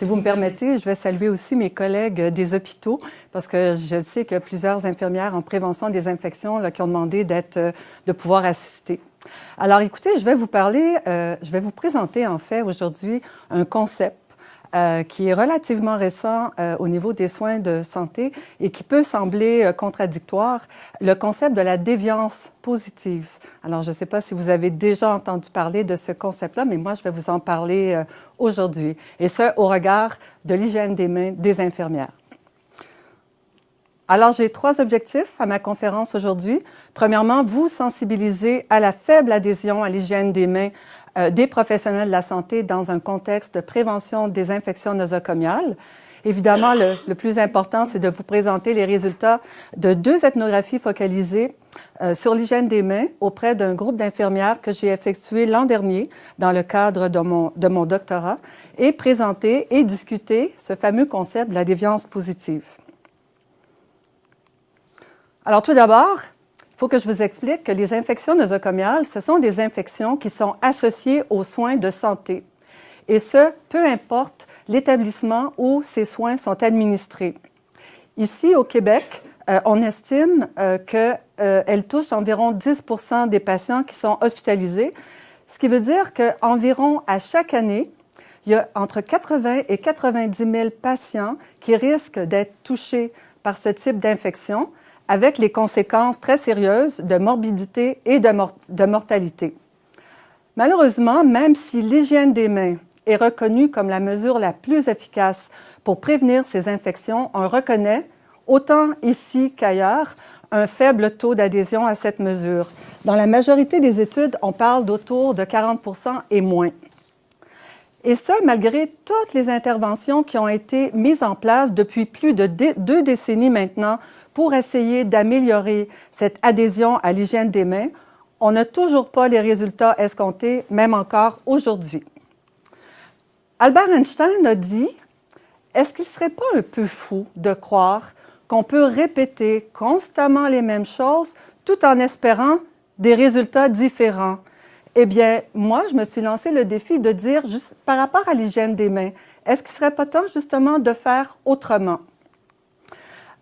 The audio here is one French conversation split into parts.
Si vous me permettez, je vais saluer aussi mes collègues des hôpitaux parce que je sais qu'il y a plusieurs infirmières en prévention des infections là, qui ont demandé de pouvoir assister. Alors écoutez, je vais vous présenter en fait aujourd'hui un concept qui est relativement récent au niveau des soins de santé et qui peut sembler contradictoire, le concept de la déviance positive. Alors, je ne sais pas si vous avez déjà entendu parler de ce concept-là, mais moi, je vais vous en parler aujourd'hui, et ce, au regard de l'hygiène des mains des infirmières. Alors, j'ai 3 objectifs à ma conférence aujourd'hui. Premièrement, vous sensibiliser à la faible adhésion à l'hygiène des mains des professionnels de la santé dans un contexte de prévention des infections nosocomiales. Évidemment, le plus important, c'est de vous présenter les résultats de 2 ethnographies focalisées sur l'hygiène des mains auprès d'un groupe d'infirmières que j'ai effectué l'an dernier dans le cadre de mon doctorat et présenter et discuter ce fameux concept de la déviance positive. Alors, tout d'abord, il faut que je vous explique que les infections nosocomiales, ce sont des infections qui sont associées aux soins de santé. Et ce, peu importe l'établissement où ces soins sont administrés. Ici, au Québec, on estime qu'elles touchent environ 10% des patients qui sont hospitalisés, ce qui veut dire qu'environ à chaque année, il y a entre 80 et 90 000 patients qui risquent d'être touchés par ce type d'infection, avec les conséquences très sérieuses de morbidité et de mortalité. Malheureusement, même si l'hygiène des mains est reconnue comme la mesure la plus efficace pour prévenir ces infections, on reconnaît, autant ici qu'ailleurs, un faible taux d'adhésion à cette mesure. Dans la majorité des études, on parle d'autour de 40% et moins. Et ça, malgré toutes les interventions qui ont été mises en place depuis plus de 2 décennies maintenant pour essayer d'améliorer cette adhésion à l'hygiène des mains, on n'a toujours pas les résultats escomptés, même encore aujourd'hui. Albert Einstein a dit « Est-ce qu'il ne serait pas un peu fou de croire qu'on peut répéter constamment les mêmes choses tout en espérant des résultats différents? » Eh bien, moi, je me suis lancé le défi de dire, juste par rapport à l'hygiène des mains, est-ce qu'il ne serait pas temps justement de faire autrement?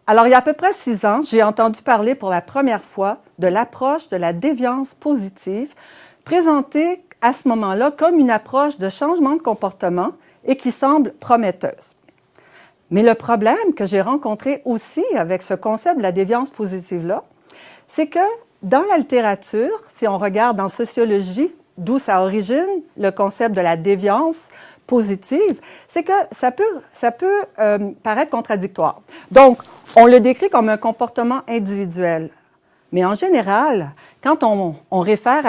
Alors, il y a à peu près 6 ans, j'ai entendu parler pour la première fois de l'approche de la déviance positive, présentée à ce moment-là comme une approche de changement de comportement et qui semble prometteuse. Mais le problème que j'ai rencontré aussi avec ce concept de la déviance positive-là, c'est que dans la littérature, si on regarde en sociologie, d'où ça origine, le concept de la déviance positive, c'est que ça peut paraître contradictoire. Donc, on le décrit comme un comportement individuel. Mais en général, quand on réfère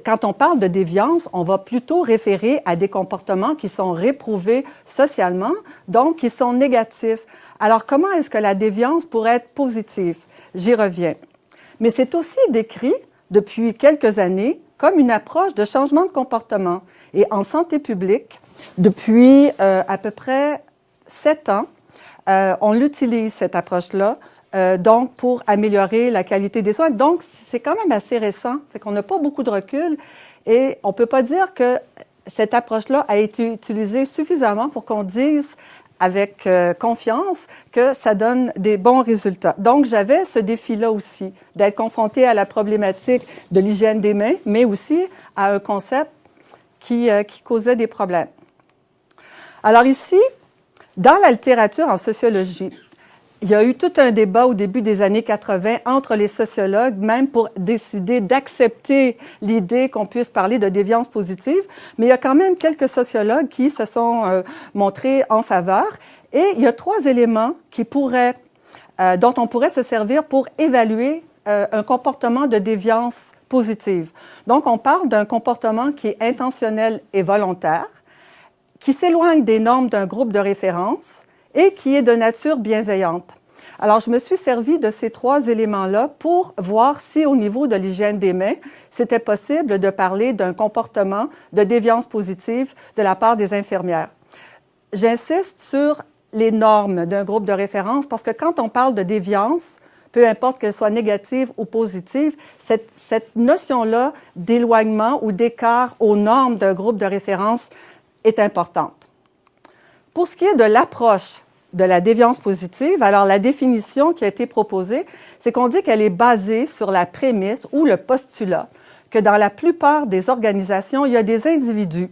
quand on parle de déviance, on va plutôt référer à des comportements qui sont réprouvés socialement, donc qui sont négatifs. Alors, comment est-ce que la déviance pourrait être positive? J'y reviens. Mais c'est aussi décrit depuis quelques années comme une approche de changement de comportement. Et en santé publique, depuis à peu près 7 ans, on l'utilise, cette approche-là, donc pour améliorer la qualité des soins. Donc, c'est quand même assez récent, fait qu'on n'a pas beaucoup de recul et on ne peut pas dire que cette approche-là a été utilisée suffisamment pour qu'on dise avec confiance que ça donne des bons résultats. Donc, j'avais ce défi-là aussi, d'être confrontée à la problématique de l'hygiène des mains, mais aussi à un concept qui causait des problèmes. Alors ici, dans la littérature en sociologie, il y a eu tout un débat au début des années 80 entre les sociologues, même pour décider d'accepter l'idée qu'on puisse parler de déviance positive, mais il y a quand même quelques sociologues qui se sont montrés en faveur. Et il y a 3 éléments dont on pourrait se servir pour évaluer un comportement de déviance positive. Donc, on parle d'un comportement qui est intentionnel et volontaire, qui s'éloigne des normes d'un groupe de référence et qui est de nature bienveillante. Alors, je me suis servi de ces 3 éléments-là pour voir si, au niveau de l'hygiène des mains, c'était possible de parler d'un comportement de déviance positive de la part des infirmières. J'insiste sur les normes d'un groupe de référence parce que quand on parle de déviance, peu importe qu'elle soit négative ou positive, cette notion-là d'éloignement ou d'écart aux normes d'un groupe de référence est importante. Pour ce qui est de l'approche de la déviance positive, alors la définition qui a été proposée, c'est qu'on dit qu'elle est basée sur la prémisse ou le postulat que dans la plupart des organisations, il y a des individus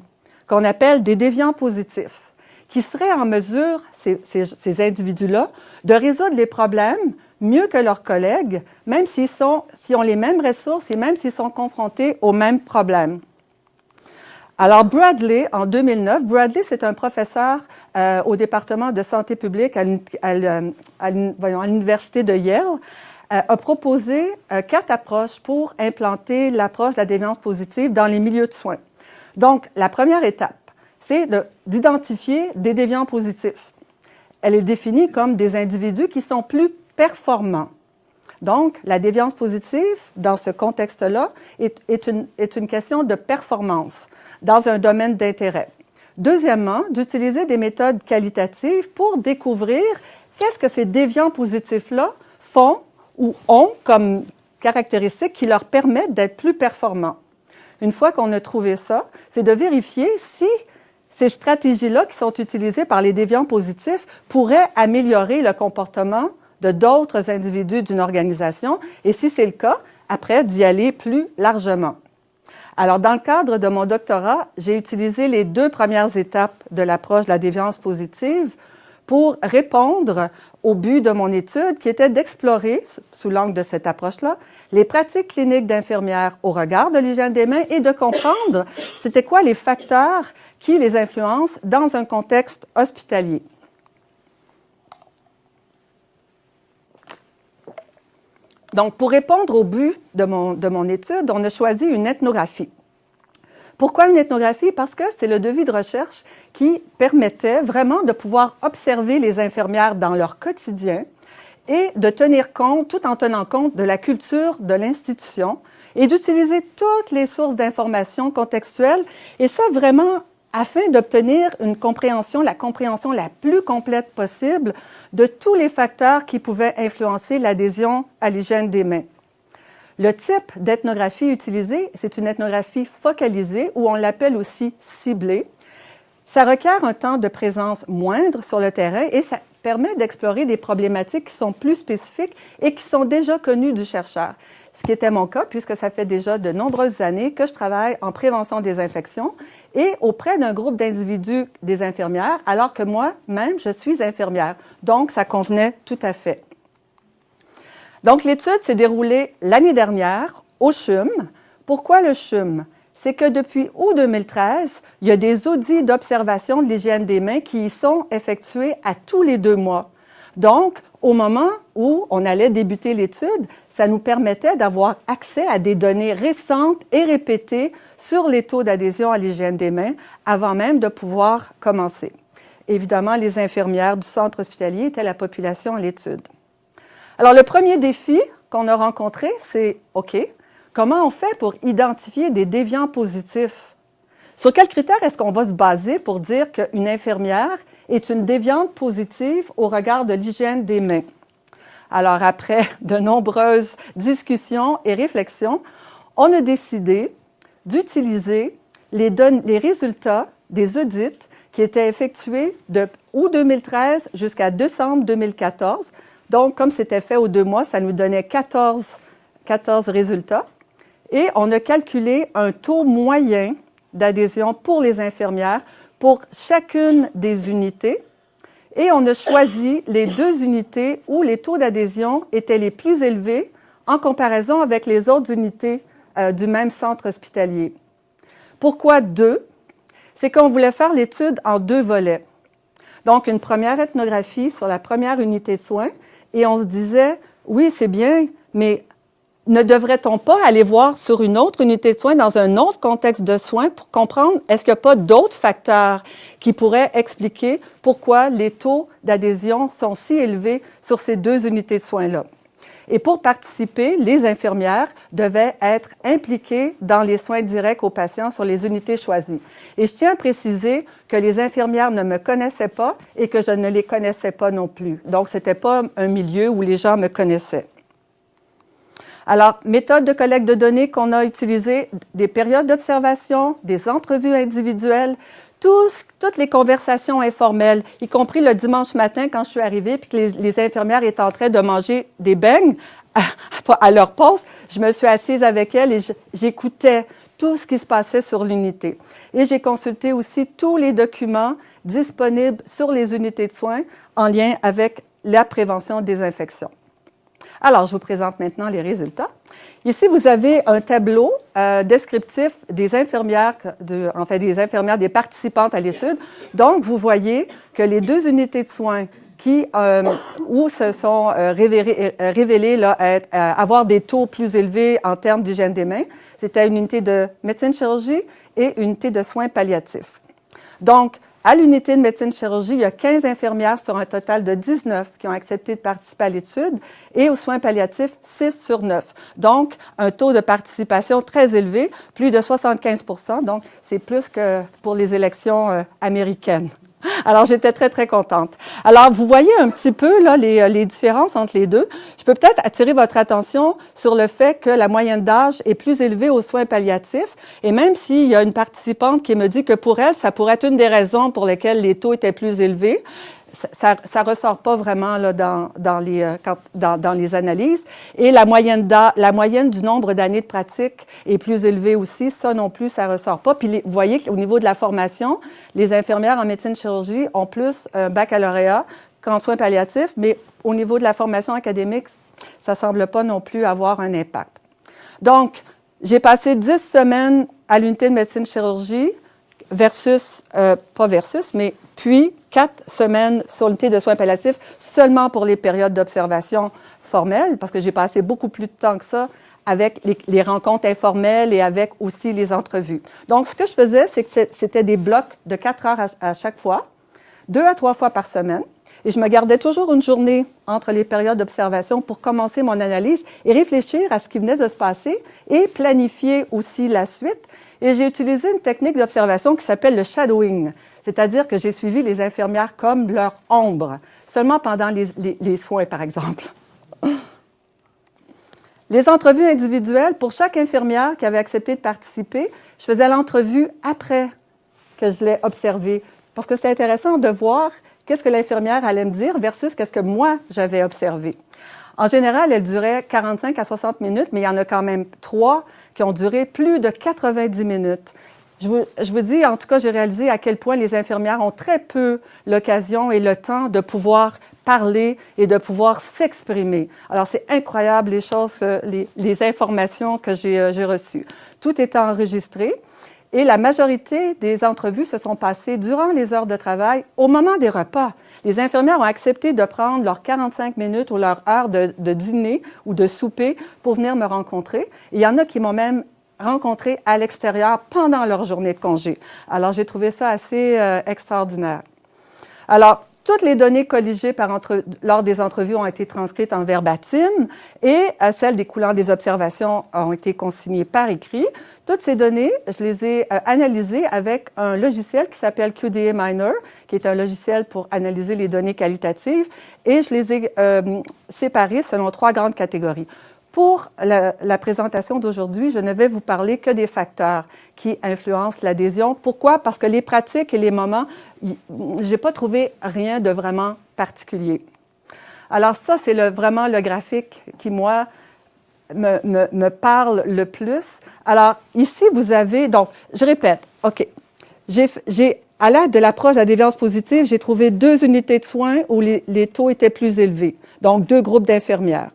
qu'on appelle des déviants positifs, qui seraient en mesure, ces individus-là, de résoudre les problèmes mieux que leurs collègues, même s'ils ont les mêmes ressources et même s'ils sont confrontés aux mêmes problèmes. Alors, Bradley, en 2009, Bradley, c'est un professeur au département de santé publique à l'université de Yale, a proposé 4 approches pour implanter l'approche de la déviance positive dans les milieux de soins. Donc, la première étape, c'est d'identifier des déviants positifs. Elle est définie comme des individus qui sont plus performants. Donc, la déviance positive, dans ce contexte-là, est une question de performance dans un domaine d'intérêt. Deuxièmement, d'utiliser des méthodes qualitatives pour découvrir qu'est-ce que ces déviants positifs-là font ou ont comme caractéristiques qui leur permettent d'être plus performants. Une fois qu'on a trouvé ça, c'est de vérifier si ces stratégies-là qui sont utilisées par les déviants positifs pourraient améliorer le comportement de d'autres individus d'une organisation et si c'est le cas, après d'y aller plus largement. Alors, dans le cadre de mon doctorat, j'ai utilisé les 2 premières étapes de l'approche de la déviance positive pour répondre au but de mon étude qui était d'explorer, sous l'angle de cette approche-là, les pratiques cliniques d'infirmières au regard de l'hygiène des mains et de comprendre c'était quoi les facteurs qui les influencent dans un contexte hospitalier. Donc, pour répondre au but de mon étude, on a choisi une ethnographie. Pourquoi une ethnographie? Parce que c'est le devis de recherche qui permettait vraiment de pouvoir observer les infirmières dans leur quotidien et de tenir compte, tout en tenant compte de la culture de l'institution et d'utiliser toutes les sources d'informations contextuelles, et ça vraiment afin d'obtenir la compréhension la plus complète possible de tous les facteurs qui pouvaient influencer l'adhésion à l'hygiène des mains. Le type d'ethnographie utilisée, c'est une ethnographie focalisée ou on l'appelle aussi ciblée. Ça requiert un temps de présence moindre sur le terrain et ça permet d'explorer des problématiques qui sont plus spécifiques et qui sont déjà connues du chercheur. Ce qui était mon cas, puisque ça fait déjà de nombreuses années que je travaille en prévention des infections et auprès d'un groupe d'individus, des infirmières, alors que moi-même, je suis infirmière. Donc, ça convenait tout à fait. Donc, l'étude s'est déroulée l'année dernière au CHUM. Pourquoi le CHUM? C'est que depuis août 2013, il y a des audits d'observation de l'hygiène des mains qui y sont effectués à tous les 2 mois. Donc, au moment où on allait débuter l'étude, ça nous permettait d'avoir accès à des données récentes et répétées sur les taux d'adhésion à l'hygiène des mains avant même de pouvoir commencer. Évidemment, les infirmières du centre hospitalier étaient la population à l'étude. Alors, le premier défi qu'on a rencontré, c'est OK, comment on fait pour identifier des déviants positifs? Sur quels critères est-ce qu'on va se baser pour dire qu'une infirmière est une déviante positive au regard de l'hygiène des mains? Alors, après de nombreuses discussions et réflexions, on a décidé d'utiliser les résultats des audits qui étaient effectués de août 2013 jusqu'à décembre 2014. Donc, comme c'était fait aux 2 mois, ça nous donnait 14 résultats. Et on a calculé un taux moyen d'adhésion pour les infirmières pour chacune des unités. Et on a choisi les 2 unités où les taux d'adhésion étaient les plus élevés en comparaison avec les autres unités du même centre hospitalier. Pourquoi 2? C'est qu'on voulait faire l'étude en 2 volets. Donc, une première ethnographie sur la première unité de soins. Et on se disait, oui, c'est bien, mais ne devrait-on pas aller voir sur une autre unité de soins dans un autre contexte de soins pour comprendre est-ce qu'il n'y a pas d'autres facteurs qui pourraient expliquer pourquoi les taux d'adhésion sont si élevés sur ces 2 unités de soins-là? Et pour participer, les infirmières devaient être impliquées dans les soins directs aux patients sur les unités choisies. Et je tiens à préciser que les infirmières ne me connaissaient pas et que je ne les connaissais pas non plus. Donc, ce n'était pas un milieu où les gens me connaissaient. Alors, méthode de collecte de données qu'on a utilisée, des périodes d'observation, des entrevues individuelles, toutes les conversations informelles, y compris le dimanche matin quand je suis arrivée, puis que les infirmières étaient en train de manger des beignes à leur pause, je me suis assise avec elles et j'écoutais tout ce qui se passait sur l'unité. Et j'ai consulté aussi tous les documents disponibles sur les unités de soins en lien avec la prévention des infections. Alors, je vous présente maintenant les résultats. Ici, vous avez un tableau descriptif des infirmières, des participantes à l'étude. Donc, vous voyez que les 2 unités de soins où se sont révélées là, avoir des taux plus élevés en termes d'hygiène des mains, c'était une unité de médecine-chirurgie et une unité de soins palliatifs. Donc, à l'unité de médecine-chirurgie, il y a 15 infirmières sur un total de 19 qui ont accepté de participer à l'étude et aux soins palliatifs, 6 sur 9. Donc, un taux de participation très élevé, plus de 75 %. Donc, c'est plus que pour les élections américaines. Alors, j'étais très, très contente. Alors, vous voyez un petit peu là, les différences entre les deux. Je peux peut-être attirer votre attention sur le fait que la moyenne d'âge est plus élevée aux soins palliatifs. Et même s'il y a une participante qui me dit que pour elle, ça pourrait être une des raisons pour lesquelles les taux étaient plus élevés, ça ressort pas vraiment là, dans les analyses. Et la moyenne du nombre d'années de pratique est plus élevée aussi. Ça non plus, ça ressort pas. Puis vous voyez qu'au niveau de la formation, les infirmières en médecine-chirurgie ont plus un baccalauréat qu'en soins palliatifs, mais au niveau de la formation académique, ça semble pas non plus avoir un impact. Donc, j'ai passé 10 semaines à l'unité de médecine-chirurgie puis 4 semaines sur l'unité de soins palliatifs seulement pour les périodes d'observation formelle, parce que j'ai passé beaucoup plus de temps que ça avec les rencontres informelles et avec aussi les entrevues. Donc, ce que je faisais, c'est que c'était des blocs de 4 heures à chaque fois, 2 à 3 fois par semaine. Et je me gardais toujours une journée entre les périodes d'observation pour commencer mon analyse et réfléchir à ce qui venait de se passer et planifier aussi la suite. Et j'ai utilisé une technique d'observation qui s'appelle le shadowing, c'est-à-dire que j'ai suivi les infirmières comme leur ombre, seulement pendant les soins, par exemple. Les entrevues individuelles, pour chaque infirmière qui avait accepté de participer, je faisais l'entrevue après que je l'ai observée, parce que c'était intéressant de voir qu'est-ce que l'infirmière allait me dire versus qu'est-ce que moi, j'avais observé. En général, elle durait 45 à 60 minutes, mais il y en a quand même 3 qui ont duré plus de 90 minutes. Je vous dis, en tout cas, j'ai réalisé à quel point les infirmières ont très peu l'occasion et le temps de pouvoir parler et de pouvoir s'exprimer. Alors, c'est incroyable les choses, les informations que j'ai reçues. Tout est enregistré. Et la majorité des entrevues se sont passées durant les heures de travail, au moment des repas. Les infirmières ont accepté de prendre leurs 45 minutes ou leur heure de dîner ou de souper pour venir me rencontrer. Et il y en a qui m'ont même rencontré à l'extérieur pendant leur journée de congé. Alors, j'ai trouvé ça assez extraordinaire. Alors, toutes les données colligées lors des entrevues ont été transcrites en verbatim et celles découlant des observations ont été consignées par écrit. Toutes ces données, je les ai analysées avec un logiciel qui s'appelle QDA Miner, qui est un logiciel pour analyser les données qualitatives, et je les ai séparées selon 3 grandes catégories. Pour la présentation d'aujourd'hui, je ne vais vous parler que des facteurs qui influencent l'adhésion. Pourquoi? Parce que les pratiques et les moments, j'ai pas trouvé rien de vraiment particulier. Alors ça, c'est vraiment le graphique qui, moi, me parle le plus. Alors ici, vous avez, donc, je répète, OK, à l'aide de l'approche de la déviance positive, j'ai trouvé 2 unités de soins où les taux étaient plus élevés, donc 2 groupes d'infirmières.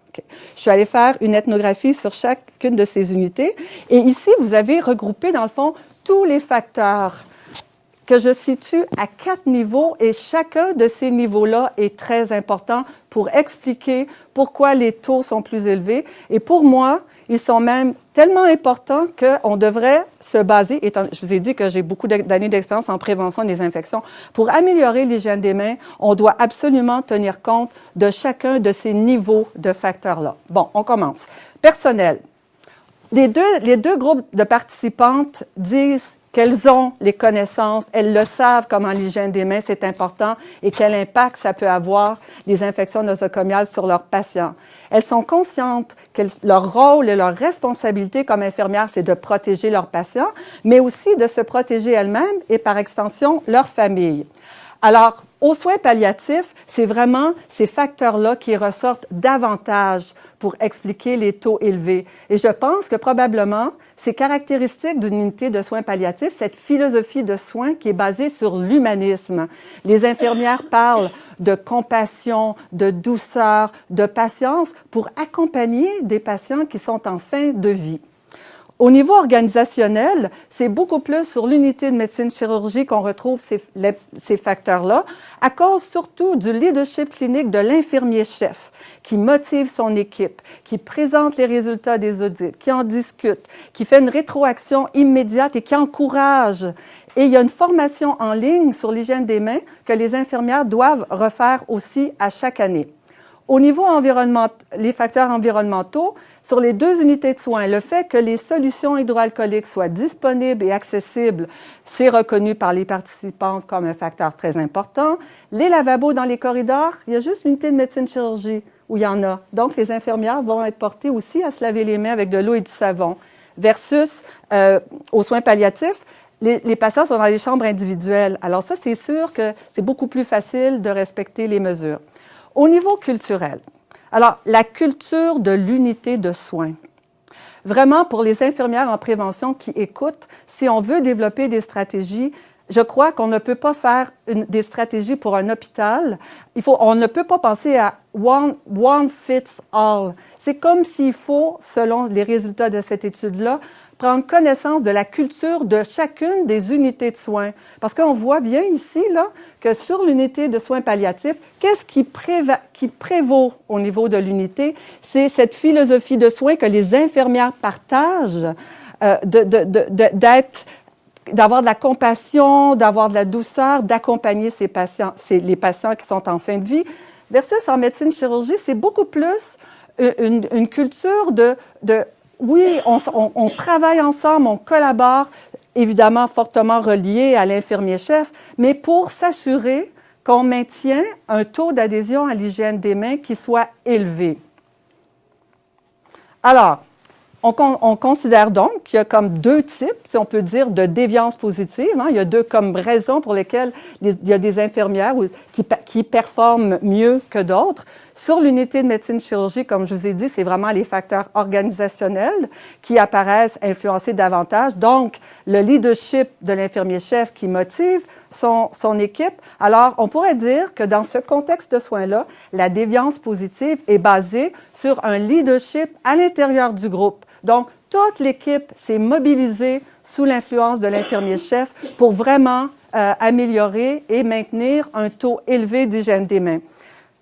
Je suis allée faire une ethnographie sur chacune de ces unités. Et ici, vous avez regroupé, dans le fond, tous les facteurs que je situe à 4 niveaux. Et chacun de ces niveaux-là est très important pour expliquer pourquoi les taux sont plus élevés. Et pour moi, ils sont même tellement importants qu'on devrait se baser, je vous ai dit que j'ai beaucoup d'années d'expérience en prévention des infections, pour améliorer l'hygiène des mains, on doit absolument tenir compte de chacun de ces niveaux de facteurs-là. Bon, on commence. Personnel. Les deux groupes de participantes disent qu'elles ont les connaissances, elles le savent comment l'hygiène des mains c'est important et quel impact ça peut avoir les infections nosocomiales sur leurs patients. Elles sont conscientes que leur rôle et leur responsabilité comme infirmières, c'est de protéger leurs patients, mais aussi de se protéger elles-mêmes et par extension leur famille. Alors, aux soins palliatifs, c'est vraiment ces facteurs-là qui ressortent davantage pour expliquer les taux élevés. Et je pense que probablement, c'est caractéristique d'une unité de soins palliatifs, cette philosophie de soins qui est basée sur l'humanisme. Les infirmières parlent de compassion, de douceur, de patience pour accompagner des patients qui sont en fin de vie. Au niveau organisationnel, c'est beaucoup plus sur l'unité de médecine-chirurgie qu'on retrouve ces facteurs-là, à cause surtout du leadership clinique de l'infirmier-chef, qui motive son équipe, qui présente les résultats des audits, qui en discute, qui fait une rétroaction immédiate et qui encourage. Et il y a une formation en ligne sur l'hygiène des mains que les infirmières doivent refaire aussi à chaque année. Au niveau les facteurs environnementaux, sur les 2 unités de soins, le fait que les solutions hydroalcooliques soient disponibles et accessibles, c'est reconnu par les participantes comme un facteur très important. Les lavabos dans les corridors, il y a juste l'unité de médecine-chirurgie où il y en a. Donc, les infirmières vont être portées aussi à se laver les mains avec de l'eau et du savon. Versus aux soins palliatifs, les patients sont dans les chambres individuelles. Alors ça, c'est sûr que c'est beaucoup plus facile de respecter les mesures. Au niveau culturel, alors la culture de l'unité de soins. Vraiment, pour les infirmières en prévention qui écoutent, si on veut développer des stratégies, je crois qu'on ne peut pas faire des stratégies pour un hôpital. On ne peut pas penser à one fits all. C'est comme s'il faut, selon les résultats de cette étude-là, prendre connaissance de la culture de chacune des unités de soins. Parce qu'on voit bien ici là, que sur l'unité de soins palliatifs, qu'est-ce qui prévaut au niveau de l'unité? C'est cette philosophie de soins que les infirmières partagent, d'avoir de la compassion, d'avoir de la douceur, d'accompagner les patients qui sont en fin de vie. Versus en médecine-chirurgie, c'est beaucoup plus une culture oui, on travaille ensemble, on collabore, évidemment fortement relié à l'infirmier-chef, mais pour s'assurer qu'on maintient un taux d'adhésion à l'hygiène des mains qui soit élevé. Alors, on considère donc qu'il y a comme 2 types, si on peut dire, de déviance positive. Hein. Il y a 2 comme raisons pour lesquelles il y a des infirmières qui performent mieux que d'autres. Sur l'unité de médecine-chirurgie, comme je vous ai dit, c'est vraiment les facteurs organisationnels qui apparaissent influencer davantage. Donc, le leadership de l'infirmier-chef qui motive son équipe. Alors, on pourrait dire que dans ce contexte de soins-là, la déviance positive est basée sur un leadership à l'intérieur du groupe. Donc, toute l'équipe s'est mobilisée sous l'influence de l'infirmier-chef pour vraiment améliorer et maintenir un taux élevé d'hygiène des mains.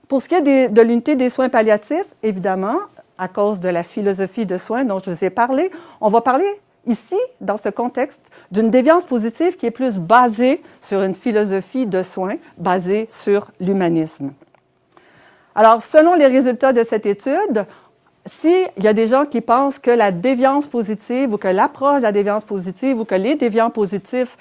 Pour ce qui est de l'unité des soins palliatifs, évidemment, à cause de la philosophie de soins dont je vous ai parlé, on va parler ici, dans ce contexte, d'une déviance positive qui est plus basée sur une philosophie de soins, basée sur l'humanisme. Alors, selon les résultats de cette étude, s'il y a des gens qui pensent que la déviance positive ou que l'approche de la déviance positive ou que les déviants positifs,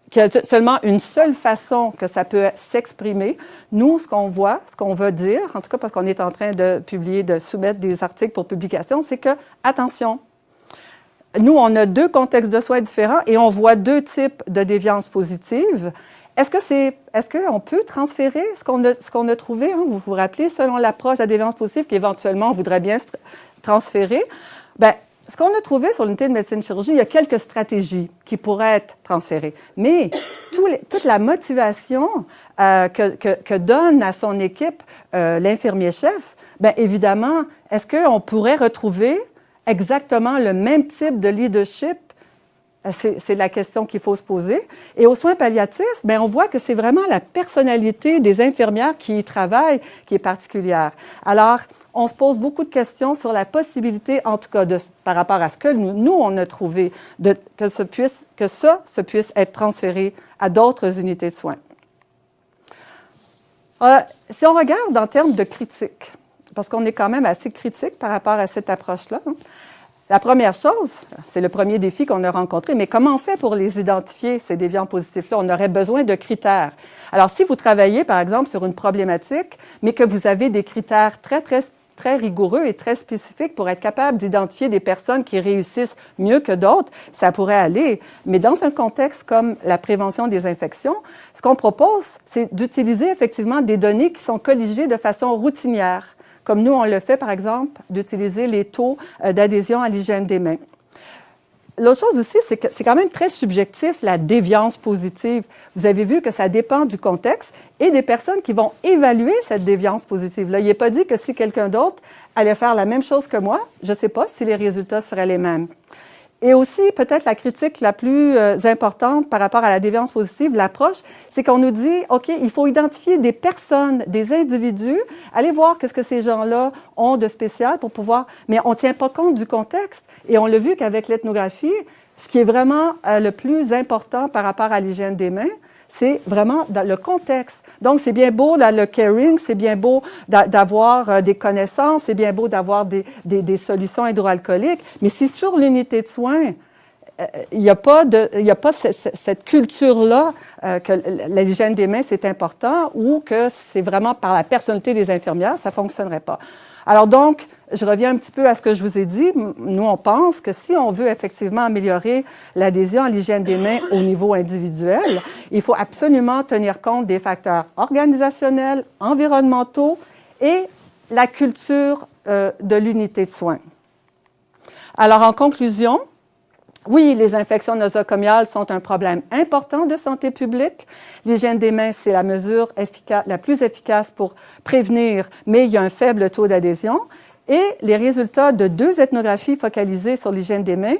qu'il y a seulement une seule façon que ça peut s'exprimer, nous, ce qu'on voit, ce qu'on veut dire, en tout cas parce qu'on est en train de publier, de soumettre des articles pour publication, c'est que, attention, nous, on a 2 contextes de soins différents et on voit 2 types de déviance positive. Est-ce qu'on peut transférer ce qu'on a trouvé, hein, vous vous rappelez, selon l'approche de la déviance positive qu'éventuellement on voudrait bien transférer? Bien, ce qu'on a trouvé sur l'unité de médecine-chirurgie, il y a quelques stratégies qui pourraient être transférées. Mais toute la motivation que donne à son équipe l'infirmier-chef, bien évidemment, est-ce qu'on pourrait retrouver exactement le même type de leadership? C'est la question qu'il faut se poser. Et aux soins palliatifs, bien, on voit que c'est vraiment la personnalité des infirmières qui y travaillent qui est particulière. Alors, on se pose beaucoup de questions sur la possibilité, en tout cas, par rapport à ce que nous on a trouvé, que ça puisse être transféré à d'autres unités de soins. Si on regarde en termes de critique, parce qu'on est quand même assez critique par rapport à cette approche-là, hein, La première chose, c'est le premier défi qu'on a rencontré, mais comment on fait pour les identifier, ces déviants positifs-là? On aurait besoin de critères. Alors, si vous travaillez, par exemple, sur une problématique, mais que vous avez des critères très rigoureux et très spécifiques pour être capable d'identifier des personnes qui réussissent mieux que d'autres, ça pourrait aller. Mais dans un contexte comme la prévention des infections, ce qu'on propose, c'est d'utiliser effectivement des données qui sont colligées de façon routinière, comme nous, on le fait, par exemple, d'utiliser les taux d'adhésion à l'hygiène des mains. L'autre chose aussi, c'est que c'est quand même très subjectif, la déviance positive. Vous avez vu que ça dépend du contexte et des personnes qui vont évaluer cette déviance positive-là. Il n'est pas dit que si quelqu'un d'autre allait faire la même chose que moi, je ne sais pas si les résultats seraient les mêmes. Et aussi, peut-être la critique la plus importante par rapport à la déviance positive, l'approche, c'est qu'on nous dit, OK, il faut identifier des personnes, des individus, aller voir qu'est-ce que ces gens-là ont de spécial pour pouvoir... Mais on ne tient pas compte du contexte. Et on l'a vu qu'avec l'ethnographie, ce qui est vraiment le plus important par rapport à l'hygiène des mains, c'est vraiment dans le contexte. Donc, c'est bien beau le caring, c'est bien beau d'avoir des connaissances, c'est bien beau d'avoir des solutions hydroalcooliques, mais si sur l'unité de soins, il n'y a pas cette culture-là que l'hygiène des mains, c'est important ou que c'est vraiment par la personnalité des infirmières, ça ne fonctionnerait pas. Alors donc, je reviens un petit peu à ce que je vous ai dit. Nous, on pense que si on veut effectivement améliorer l'adhésion à l'hygiène des mains au niveau individuel, il faut absolument tenir compte des facteurs organisationnels, environnementaux et la culture de l'unité de soins. Alors, en conclusion, oui, les infections nosocomiales sont un problème important de santé publique. L'hygiène des mains, c'est la mesure la plus efficace pour prévenir, mais il y a un faible taux d'adhésion. Et les résultats de 2 ethnographies focalisées sur l'hygiène des mains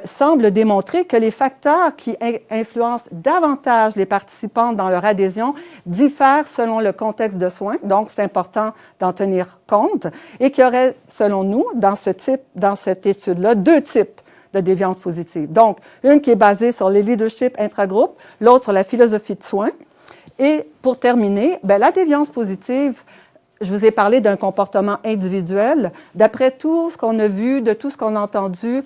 semblent démontrer que les facteurs qui influencent davantage les participants dans leur adhésion diffèrent selon le contexte de soins. Donc, c'est important d'en tenir compte. Et qu'il y aurait, selon nous, dans cette étude-là, 2 types de déviance positive. Donc, une qui est basée sur les leaderships intragroupes, l'autre sur la philosophie de soins. Et pour terminer, la déviance positive, je vous ai parlé d'un comportement individuel. D'après tout ce qu'on a vu, de tout ce qu'on a entendu,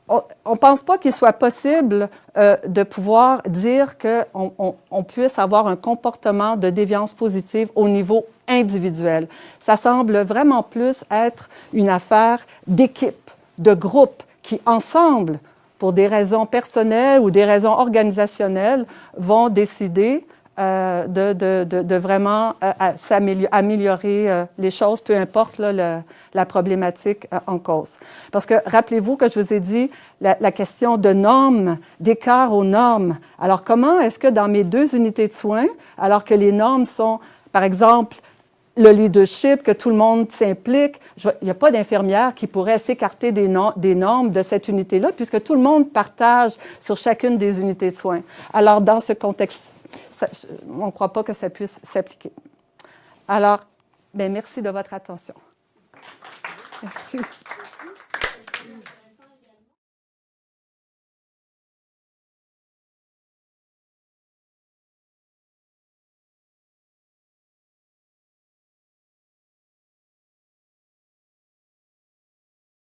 on ne pense pas qu'il soit possible de pouvoir dire qu'on puisse avoir un comportement de déviance positive au niveau individuel. Ça semble vraiment plus être une affaire d'équipe, de groupe, qui, ensemble, pour des raisons personnelles ou des raisons organisationnelles, vont décider de vraiment améliorer les choses, peu importe là, la problématique en cause. Parce que, rappelez-vous que je vous ai dit la question de normes, d'écart aux normes. Alors, comment est-ce que dans mes 2 unités de soins, alors que les normes sont, par exemple, le leadership, que tout le monde s'implique. Il n'y a pas d'infirmière qui pourrait s'écarter des normes de cette unité-là, puisque tout le monde partage sur chacune des unités de soins. Alors, dans ce contexte, on ne croit pas que ça puisse s'appliquer. Alors, merci de votre attention. Merci.